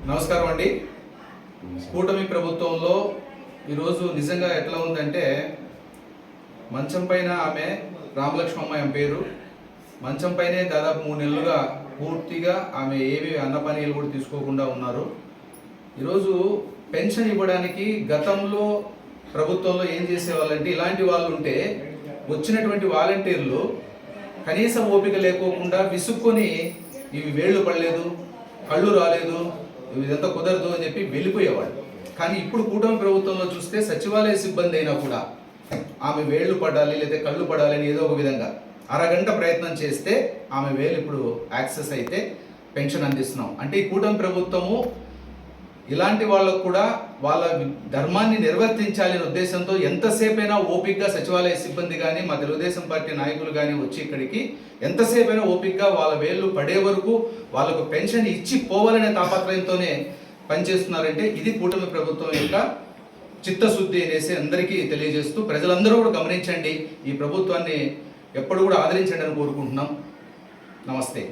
నమస్కారం అండి. కూటమి ప్రభుత్వంలో ఈరోజు నిజంగా ఎట్లా ఉందంటే, మంచం పైన ఆమె రామలక్ష్మమ్మ ఆమె పేరు, మంచం పైనే దాదాపు 3 నెలలుగా పూర్తిగా ఆమె ఏవి అన్నపానీయాలు కూడా తీసుకోకుండా ఉన్నారు. ఈరోజు పెన్షన్ ఇవ్వడానికి గతంలో ప్రభుత్వంలో ఏం చేసేవాళ్ళంటే, ఇలాంటి వాళ్ళు ఉంటే వచ్చినటువంటి వాలంటీర్లు కనీసం ఓపిక లేకోకుండా విసుక్కొని ఇవి వేళ్ళు పడలేదు, కళ్ళు రాలేదు, ఇదంతా కుదరదు అని చెప్పి వెళ్ళిపోయేవాళ్ళు. కానీ ఇప్పుడు కూటమి ప్రభుత్వంలో చూస్తే సచివాలయ సిబ్బంది అయినా కూడా ఆమె వేళ్ళు పడాలి లేదా కళ్ళు పడాలి అని ఏదో ఒక విధంగా అరగంట ప్రయత్నం చేస్తే ఆమె వేలు ఇప్పుడు యాక్సెస్ అయితే పెన్షన్ అందిస్తున్నాం. అంటే ఈ కూటమి ప్రభుత్వము ఇలాంటి వాళ్ళకు కూడా వాళ్ళ ధర్మాన్ని నిర్వర్తించాలనే ఉద్దేశంతో ఎంతసేపైనా ఓపికగా సచివాలయ సిబ్బంది కానీ మా తెలుగుదేశం పార్టీ నాయకులు కానీ వచ్చి ఇక్కడికి ఎంతసేపైనా ఓపికగా వాళ్ళ వేళ్ళు పడే వరకు వాళ్ళకు పెన్షన్ ఇచ్చి పోవాలనే తాపత్రయంతోనే పనిచేస్తున్నారంటే ఇది కూటమి ప్రభుత్వం యొక్క చిత్తశుద్ధి అనేసి అందరికీ తెలియజేస్తూ ప్రజలందరూ కూడా గమనించండి, ఈ ప్రభుత్వాన్ని ఎప్పుడు కూడా ఆదరించండి అని కోరుకుంటున్నాం. నమస్తే.